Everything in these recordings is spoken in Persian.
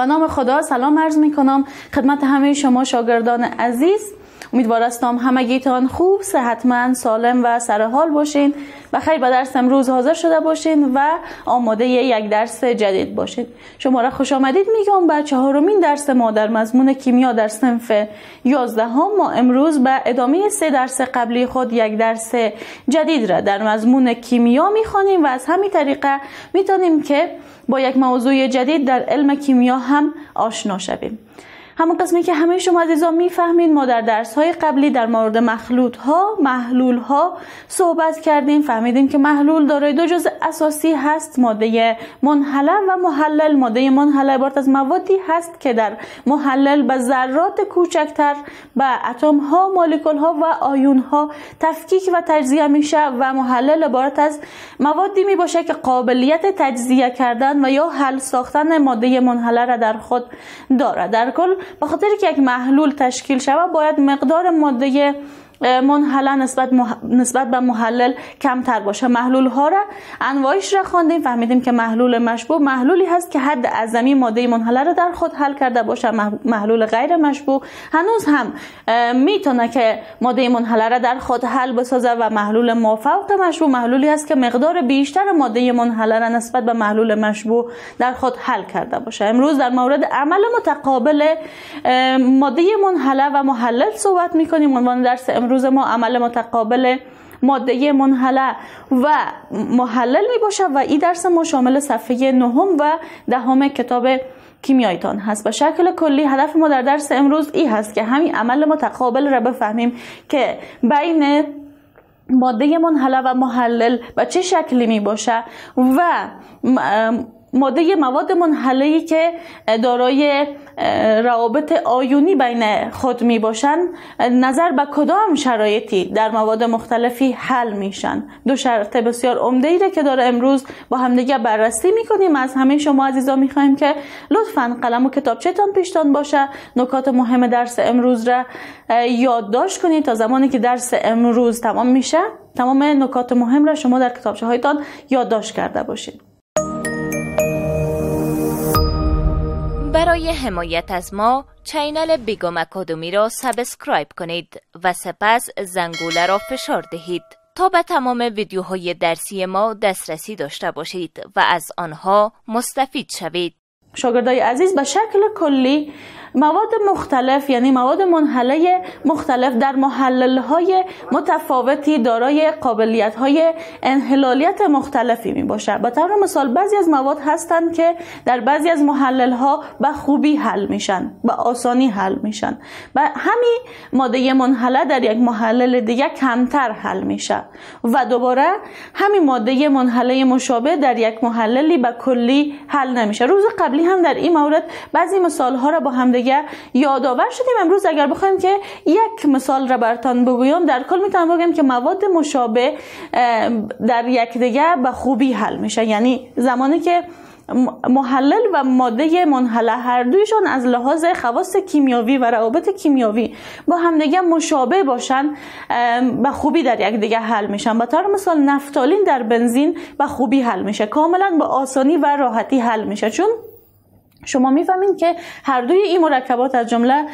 به نام خدا سلام عرض می کنم خدمت همه شما شاگردان عزیز. امیدوار هستم همگیتان خوب، صحتمند، سالم و سرحال باشین. بخیر به درس امروز حاضر شده باشین و آماده یک درس جدید باشین. شما را خوش آمدید میگم به چهارمین درس ما در مضمون کیمیا در صنف 11. ما امروز به ادامه 3 درس قبلی خود یک درس جدید را در مضمون کیمیا میخوانیم و از همین طریقه میتونیم که با یک موضوع جدید در علم کیمیا هم آشنا شویم. همون قسمی که همه شما عزیزان میفهمید، ما در درس‌های قبلی در مورد مخلوط‌ها، محلول‌ها صحبت کردیم. فهمیدیم که محلول دارای 2 جزء اساسی هست، ماده منحله و محلل. ماده منحله عبارت از موادی هست که در محلل به ذرات کوچکتر، به اتم‌ها، مولکول‌ها و آیون‌ها تفکیک و تجزیه میشه و محلل عبارت از موادی میباشه که قابلیت تجزیه کردن و یا حل ساختن ماده منحله را در خود داره. در کل به خاطر که یک محلول تشکیل شود باید مقدار ماده منحله نسبت به محلل کمتر باشه. محلول ها را انواعش را خواندیم، فهمیدیم که محلول مشبوع محلولی هست که حد اعظمی ماده منحله را در خود حل کرده باشه. محلول غیر مشبوع هنوز هم میتونه که ماده منحله را در خود حل بسازه و محلول مافوق مشبوع محلولی هست که مقدار بیشتر ماده منحله را نسبت به محلول مشبوع در خود حل کرده باشه. امروز در مورد عمل متقابل ماده منحله و محلل صحبت میکنیم. عنوان درس امروز ما عمل متقابل ماده منحله و محلل می باشه و این درس ما شامل صفحه 9 و 10 کتاب کیمیایتان هست. به شکل کلی هدف ما در درس امروز این هست که همین عمل متقابل را بفهمیم که بین ماده منحله و محلل به چه شکلی می باشه و مواد منحله‌ای که دارای روابط آیونی بین خود می باشند نظر به کدام شرایطی در مواد مختلفی حل میشن. 2 شرط بسیار عمده‌ای را که داره امروز با همدیگه بررسی میکنیم. از همه شما عزیزان میخوایم که لطفاً قلم و کتابچه‌تان پیشتان باشه، نکات مهم درس امروز را یادداشت کنید تا زمانی که درس امروز تمام میشه تمام نکات مهم را شما در کتابچه‌هایتان یادداشت کرده باشید. برای حمایت از ما چینل بیگم اکادمی را سابسکرایب کنید و سپس زنگوله را فشار دهید تا به تمام ویدیوهای درسی ما دسترسی داشته باشید و از آنها مستفید شوید. شاگردای عزیز، به شکل کلی مواد مختلف یعنی مواد منحله مختلف در محلل‌های متفاوتی دارای قابلیت‌های انحلالیت مختلفی میباشه. به طور مثال بعضی از مواد هستند که در بعضی از محلل‌ها به خوبی حل میشن، به آسانی حل میشن. و همین ماده منحله در یک محلل دیگه کمتر حل میشه و دوباره همین ماده منحله مشابه در یک محللی به کلی حل نمیشه. روز قبلی هم در این مورد بعضی مثال‌ها را با هم یادآور شدیم. امروز اگر بخوایم که یک مثال را براتون بگویم، در کل میتونم بگم که مواد مشابه در یکدیگر به خوبی حل میشه. یعنی زمانی که محلل و ماده منحله هر دویشان از لحاظ خواص کیمیاوی و روابط کیمیاوی با همدیگه مشابه باشن به خوبی در یکدیگر حل میشن. به طور مثال نفتالین در بنزین به خوبی حل میشه، کاملا با آسانی و راحتی حل میشه، چون شما میفهمین که هر دوی این مرکبات از جمله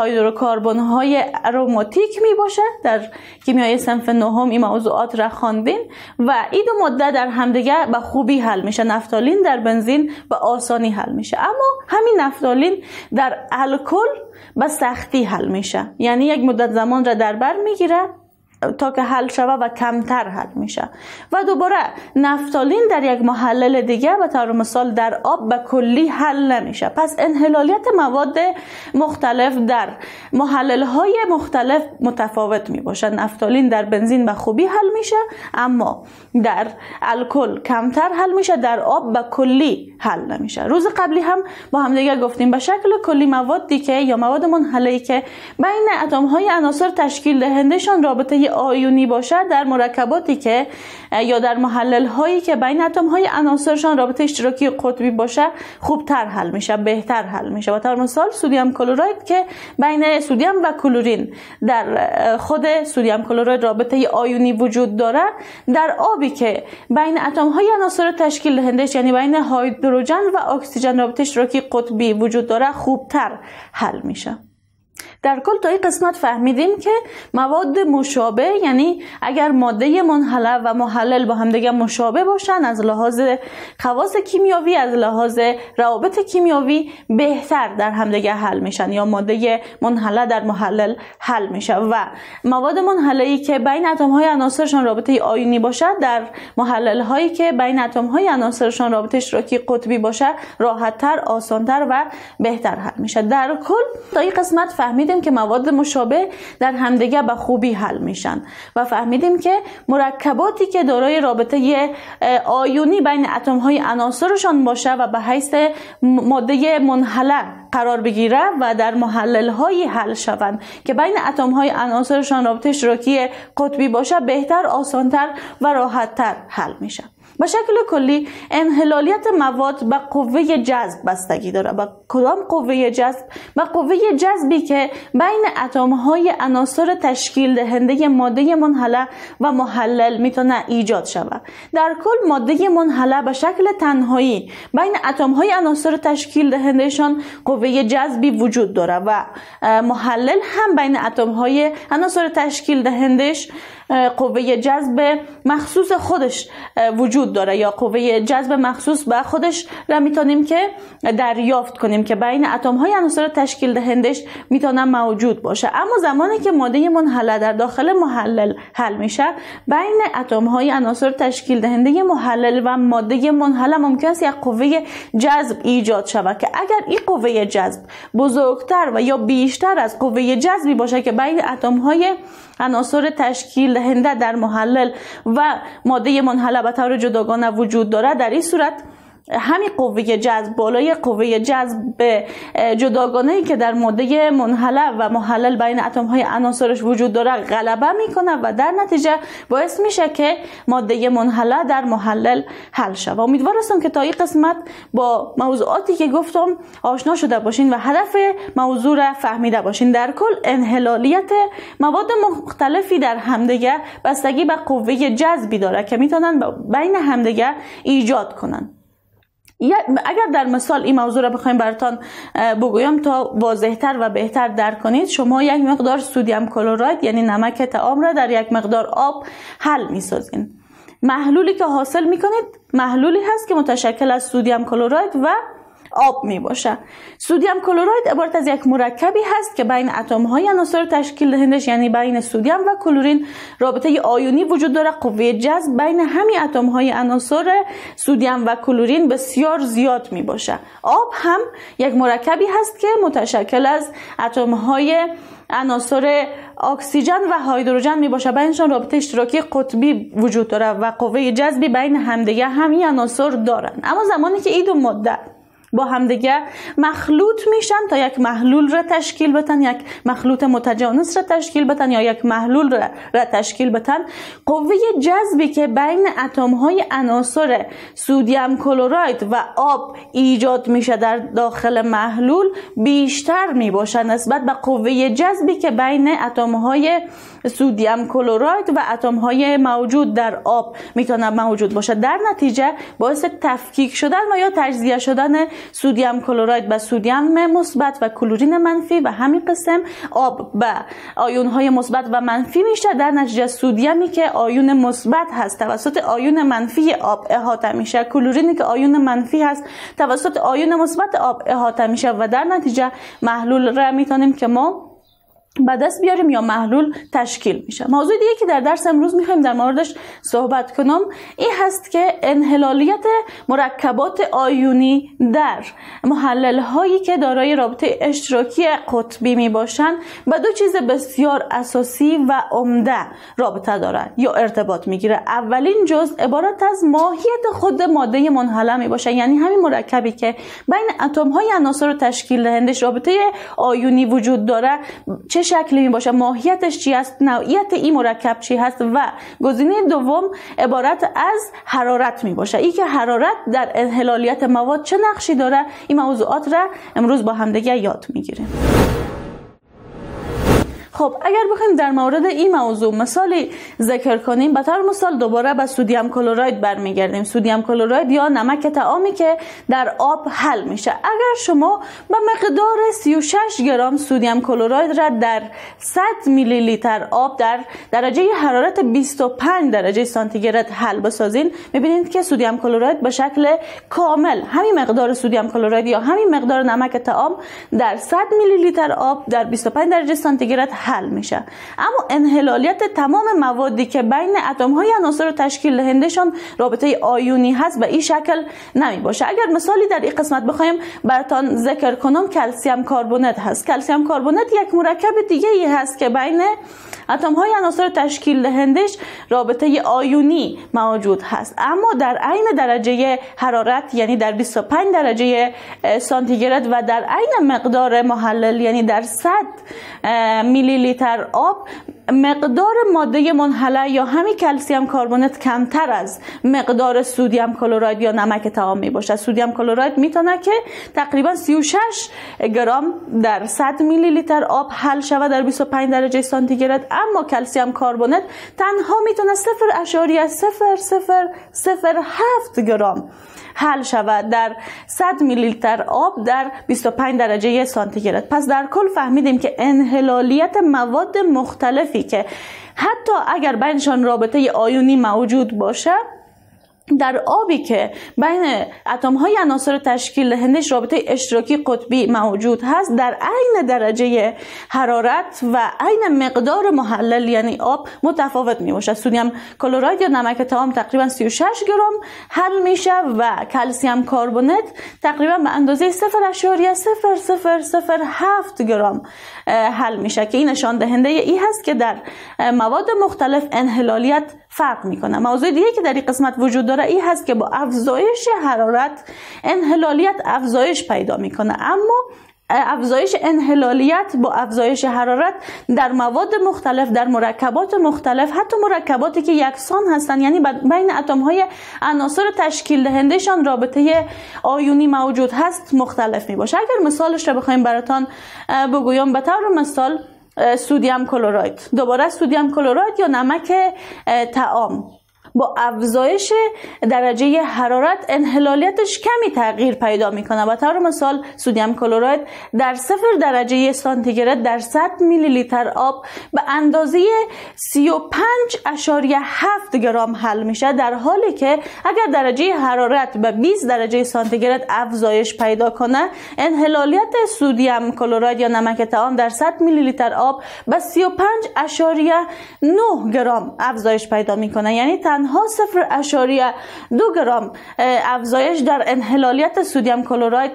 هیدروکربن های اروماتیک می باشه. در کیمیای صنف 9 این موضوعات را خواندین و این 2 ماده در همدیگه به خوبی حل میشه. نفتالین در بنزین به آسانی حل میشه، اما همین نفتالین در الکل به سختی حل میشه. یعنی یک مدت زمان را در بر میگیره تا که حل شوه و کمتر حل میشه. و دوباره نفتالین در یک محلل دیگه به طور مثال در آب به کلی حل نمیشه. پس انحلالیت مواد مختلف در محلل های مختلف متفاوت می باشه. نفتالین در بنزین به خوبی حل میشه، اما در الکل کمتر حل میشه، در آب به کلی حل نمیشه. روز قبلی هم با هم دیگه گفتیم به شکل کلی موادی که یا مواد منحله‌ای که بین اتم های عناصر تشکیل دهندشان رابطه آیونی باشه در مرکباتی که یا در محلل هایی که بین اتم های عناصرشان رابطه اشتراکی قطبی باشه خوبتر حل میشه، بهتر حل میشه. و در مثال سدیم کلراید که بین سدیم و کلورین در خود سدیم کلراید رابطه آیونی وجود داره، در آبی که بین اتم های عناصر تشکیل دهندش یعنی بین هیدروژن و اکسیژن رابطه اشتراکی قطبی وجود داره خوبتر حل میشه. در کل تا این قسمت فهمیدیم که مواد مشابه، یعنی اگر ماده منحله و محلل با هم دیگه مشابه باشن از لحاظ خواص کیمیایی، از لحاظ روابط کیمیایی بهتر در هم دیگه حل میشن، یا ماده منحله در محلل حل میشه. و مواد منحله‌ای که بین اتم های عناصرشان رابطه آیونی باشه در محلل هایی که بین اتم های عناصرشان رابطه اشتراکی قطبی باشه راحت‌تر، آسان‌تر و بهتر حل میشه. در کل تا این قسمت فهمیدیم که مواد مشابه در همدیگه به خوبی حل میشن و فهمیدیم که مرکباتی که دارای رابطه آیونی بین اتم های عناصرشان باشه و به حیث ماده منحله قرار بگیره و در محلل های حل شوند که بین اتم های عناصرشان رابطه اشتراکی قطبی باشه بهتر، آسانتر و راحتتر حل میشه. به شکل کلی انحلالیت مواد به قوه جذب بستگی داره. با کدام قوه جذب؟ به قوه جذبی که بین اتم‌های عناصر تشکیل دهنده ماده منحله و محلل میتونه ایجاد شود. در کل ماده منحله به شکل تنهایی بین اتم‌های عناصر تشکیل دهندهشان قوه جذبی وجود داره و محلل هم بین اتم‌های عناصر تشکیل دهندش قوه جذب مخصوص خودش وجود داره، یا قوه جذب مخصوص به خودش را میتونیم که دریافت کنیم که بین اتم های عناصر تشکیل دهندش میتونه موجود باشه. اما زمانی که ماده منحله در داخل محلل حل میشه، بین اتم های عناصر تشکیل دهنده محلل و ماده منحله ممکن است یک قوه جذب ایجاد شود که اگر این قوه جذب بزرگتر و یا بیشتر از قوه جذبی باشه که بین اتم های عناصر تشکیل دهنده در محلل و ماده منحله به طور جداگانه وجود داره، در این صورت همین قوه جذب بالای قوه جذب جداگانه‌ای که در ماده منحله و محلل بین اتم های عناصرش وجود داره غلبه میکنه و در نتیجه باعث میشه که ماده منحله در محلل حل شود. امیدوارم که تا این قسمت با موضوعاتی که گفتم آشنا شده باشین و هدف موضوع را فهمیده باشین. در کل انحلالیت مواد مختلفی در همدیگه بستگی به قوه جذبی داره که میتونن بین همدیگه ایجاد کنن. اگر در مثال این موضوع را بخوایم براتون بگویم تا واضح‌تر و بهتر درک کنید، شما یک مقدار سدیم کلراید یعنی نمک طعام را در یک مقدار آب حل می‌سازین. محلولی که حاصل می‌کنید محلولی هست که متشکل از سدیم کلراید و آب می باشه. سدیم کلراید عبارت از یک مرکبی هست که بین اتم های عناصر تشکیل دهندش یعنی بین سدیم و کلورین رابطه آیونی وجود داره. قوه جذب بین همین اتم های عناصر سدیم و کلورین بسیار زیاد می باشه. آب هم یک مرکبی هست که متشکل از اتم های عناصر اکسیژن و هیدروژن می باشه. بینشان رابطه اشتراکی قطبی وجود داره و قوه جذبی بین همدیگه همین عناصر دارن. اما زمانی که این دو ماده با همدیگه مخلوط میشن تا یک محلول را تشکیل بدن، یک مخلوط متجانس را تشکیل بدن یا یک محلول را تشکیل بدن، قوه جذبی که بین اتم های عناصر سدیم کلراید و آب ایجاد میشه در داخل محلول بیشتر میباشه نسبت به قوه جذبی که بین اتم های سدیم کلراید و اتم های موجود در آب میتونه موجود باشه. در نتیجه باعث تفکیک شدن و یا تجزیه شدن سدیم کلراید به سدیم مثبت و کلورین منفی و همین قسم آب به آیون های مثبت و منفی میشه. در نتیجه سدیمی که آیون مثبت هست توسط آیون منفی آب احاطه میشه، کلورینی که آیون منفی هست توسط آیون مثبت آب احاطه میشه و در نتیجه محلول را میتونیم که ما به دست بیاریم یا محلول تشکیل میشه. موضوع دیگه که در درس امروز میخوایم در موردش صحبت کنم این هست که انحلالیت مرکبات آیونی در محلل هایی که دارای رابطه اشتراکی قطبی میباشن با دو چیز بسیار اساسی و عمده رابطه داره یا ارتباط میگیره. اولین جزء عبارت از ماهیت خود ماده منحله میباشه، یعنی همین مرکبی که بین اتم های عناصر تشکیل دهندش رابطه آیونی وجود داره چه شکلی می باشه، ماهیتش چی است، نوعیت این مرکب چی هست. و گزینه دوم عبارت از حرارت می باشه. این که حرارت در انحلالیت مواد چه نقشی داره، این موضوعات را امروز با هم دیگه یاد میگیریم. خب اگر بخوایم در مورد این موضوع مثالی ذکر کنیم، به طور مثال دوباره به سدیم کلراید برمیگردیم. سدیم کلراید یا نمک طعامی که در آب حل میشه. اگر شما به مقدار 36 گرم سدیم کلراید را در 100 میلی لیتر آب در درجه حرارت 25 درجه سانتیگراد حل بسازین، میبینید که سدیم کلراید به شکل کامل همین مقدار سدیم کلراید یا همین مقدار نمک طعام در 100 میلی لیتر آب در 25 درجه سانتیگراد حل میشه. اما انحلالیت تمام موادی که بین اتم های عناصر تشکیل دهندشان رابطه آیونی هست به این شکل نمی باشه. اگر مثالی در این قسمت بخوایم براتون ذکر کنم، کلسیم کربنات هست. کلسیم کربنات یک مرکب دیگه ای هست که بین اتم های عناصر تشکیل دهندش رابطه آیونی موجود هست، اما در عین درجه حرارت یعنی در 25 درجه سانتیگراد و در عین مقدار محلل یعنی در 100 میلی لیتر آب مقدار ماده منحله یا همین کلسیم کربنات کمتر از مقدار سدیم کلراید یا نمک طعام می باشه. سدیم کلراید میتونه که تقریبا 36 گرم در 100 میلی لیتر آب حل شود در 25 درجه سانتیگراد، اما کلسیم کربنات تنها میتونه 0.0007 گرم حل شود در 100 میلی لیتر آب در 25 درجه سانتیگراد. پس در کل فهمیدیم که انحلالیت مواد مختلفی که حتی اگر بینشان رابطه آیونی موجود باشه، در آبی که بین اتم های عناصر تشکیل دهندش رابطه اشتراکی قطبی موجود هست، در عین درجه حرارت و عین مقدار محلل یعنی آب متفاوت می باشه. سدیم کلراید یا نمک طعام تقریبا 36 گرم حل میشه و کلسیم کربنات تقریبا به اندازه 0.0007 گرم حل میشه که این نشان دهنده ای هست که در مواد مختلف انحلالیت فرق میکنه. موضوع دیگه که در این قسمت وجود داره این هست که با افزایش حرارت انحلالیت افزایش پیدا میکنه، اما افزایش انحلالیت با افزایش حرارت در مواد مختلف، در مرکبات مختلف، حتی مرکباتی که یکسان هستند یعنی بین اتم های عناصر تشکیل دهندشان رابطه آیونی موجود هست مختلف می باشه. اگر مثالش رو بخوایم براتون بگویم، به طور مثال سدیم کلراید، دوباره سدیم کلراید یا نمک طعام با افزایش درجه حرارت انحلالیتش کمی تغییر پیدا میکنه. به طور مثال سدیم کلراید در 0 درجه سانتیگراد در 100 میلی لیتر آب به اندازه 35.7 گرم حل میشه، در حالی که اگر درجه حرارت به 20 درجه سانتیگراد افزایش پیدا کنه، انحلالیت سدیم کلراید یا نمک طعام در 100 میلی لیتر آب به 35.9 گرم افزایش پیدا میکنه، یعنی تنها 0.2 گرم افزایش در انحلالیت سدیم کلراید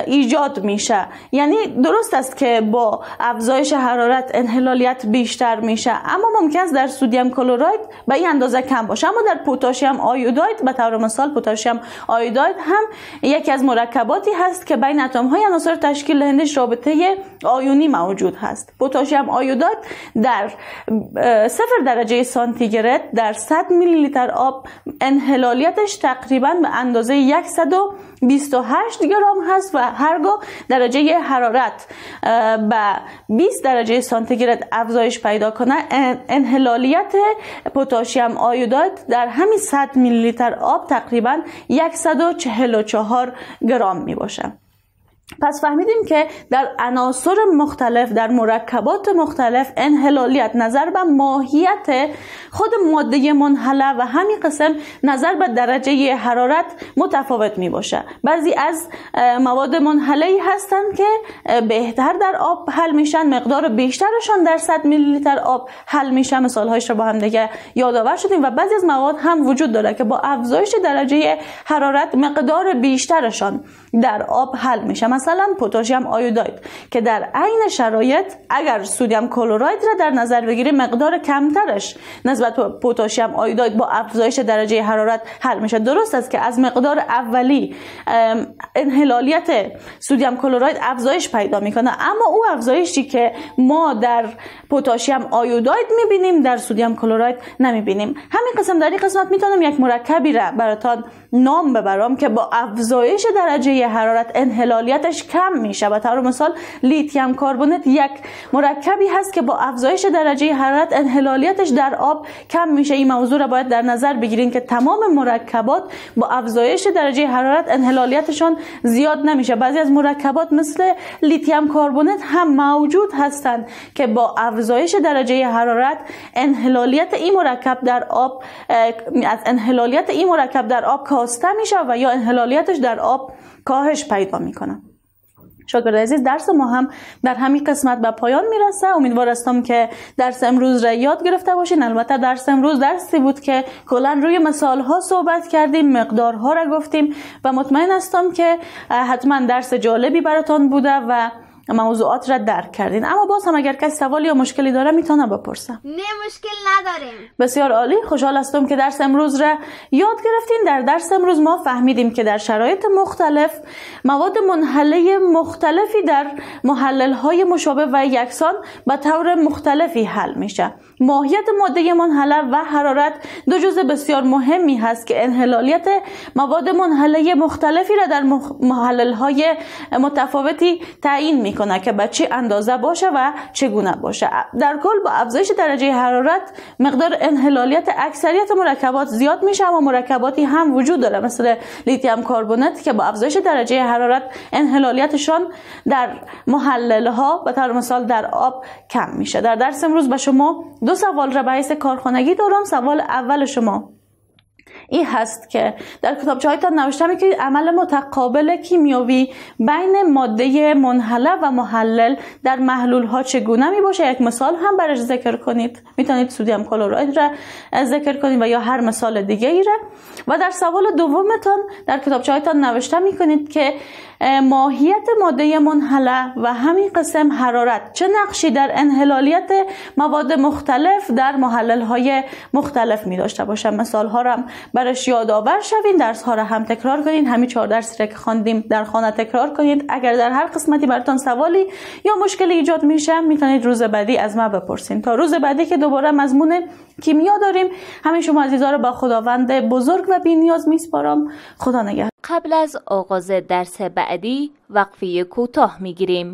ایجاد میشه. یعنی درست است که با افزایش حرارت انحلالیت بیشتر میشه، اما ممکن است در سدیم کلراید به این اندازه کم باشه. اما در پتاسیم آیوداید، به طور مثال پتاسیم آیوداید هم یکی از مرکباتی هست که بین اتم های عناصر تشکیل دهندش رابطه آیونی موجود هست. پتاسیم آیوداید در 0 درجه سانتیگراد در 100 میلی لیتر آب انحلالیتش تقریبا به اندازه 128 گرم هست و هرگاه درجه حرارت به 20 درجه سانتیگراد افزایش پیدا کنه، انحلالیت پتاسیم آیوداید در همین 100 میلی لیتر آب تقریبا 144 گرم می باشه. پس فهمیدیم که در عناصر مختلف، در مرکبات مختلف، انحلالیت نظر به ماهیت خود ماده منحله و همین قسم نظر به درجه حرارت متفاوت می باشه. بعضی از مواد منحله هستند که بهتر در آب حل میشن، مقدار بیشترشان در 100 میلی لیتر آب حل میشه، مثال هایش رو با هم دیگه یادآور شدیم. و بعضی از مواد هم وجود داره که با افزایش درجه حرارت مقدار بیشترشان در آب حل میشه. مثلا پتاسیم آیوداید که در عین شرایط اگر سدیم کلراید را در نظر بگیریم مقدار کمترش نسبت به پتاسیم آیوداید با افزایش درجه حرارت حل میشه. درست است که از مقدار اولی انحلالیت سدیم کلراید افزایش پیدا میکنه، اما او افزایشی که ما در پتاسیم آیوداید میبینیم در سدیم کلراید نمیبینیم. همین قسم در این قسمت میتونم یک مرکبی را براتان نام ببرم که با افزایش درجه حرارت انحلالیتش کم میشه. به طور مثال لیتیوم کربنات یک مرکبی هست که با افزایش درجه حرارت انحلالیتش در آب کم میشه. این موضوع را باید در نظر بگیرین که تمام مرکبات با افزایش درجه حرارت انحلالیتشان زیاد نمیشه. بعضی از مرکبات مثل لیتیوم کربنات هم موجود هستند که با افزایش درجه حرارت انحلالیت این مرکب در آب از انحلالیت این مرکب در آب کاسته میشه و یا انحلالیتش در آب کاهش پیدا میکنه. شاگرد عزیز، درس ما هم در همین قسمت به پایان میرسه. امیدوار هستم که درس امروز را یاد گرفته باشین. البته درس امروز درسی بود که کلا روی مثال ها صحبت کردیم، مقدارها را گفتیم و مطمئن هستم که حتما درس جالبی براتون بوده و موضوعات را درک کردین. اما باز هم اگر کسی سوالی یا مشکلی داره میتونه بپرسه. نه، مشکل نداریم. بسیار عالی، خوشحال هستم که درس امروز را یاد گرفتین. در درس امروز ما فهمیدیم که در شرایط مختلف مواد منحله مختلفی در محلل های مشابه و یکسان به طور مختلفی حل میشه. ماهیت ماده منحله و حرارت دو جزء بسیار مهمی هست که انحلالیت مواد منحله مختلفی را در محلل های متفاوتی تعیین میکنه که به چه اندازه باشه و چگونه باشه. در کل با افزایش درجه حرارت مقدار انحلالیت اکثریت مرکبات زیاد میشه، اما مرکباتی هم وجود داره مثل لیتیوم کربنات که با افزایش درجه حرارت انحلالیتشان در محلل ها به طور مثال در آب کم میشه. در درس امروز به شما دو سوال را به حیث کارخانگی دارم. سوال اول شما این هست که در کتابچه‌هایتان نوشته می‌کنید عمل متقابل کیمیایی بین ماده منحله و محلل در محلول ها چگونه می باشه. یک مثال هم برای ذکر کنید. میتونید سدیم کلراید را ذکر کنید و یا هر مثال دیگه ای را. و در سوال دومتان در کتابچه‌هایتان نوشته می‌کنید که ماهیت ماده منحله و همین قسم حرارت چه نقشی در انحلالیت مواد مختلف در محلل های مختلف می داشته باشه. مثال ها را برش یادآور شوین، درس ها را هم تکرار کنید. همین 4 درسی را که خواندیم در خانه تکرار کنید. اگر در هر قسمتی براتون سوالی یا مشکلی ایجاد میشه میتونید روز بعدی از ما بپرسین. تا روز بعدی که دوباره مضمون کیمیا داریم، همه شما عزیزان رو با خداوند بزرگ و بی‌نیاز میسپارم. خدا نگهدار. قبل از آغاز درس بعدی وقفه کوتاه میگیریم.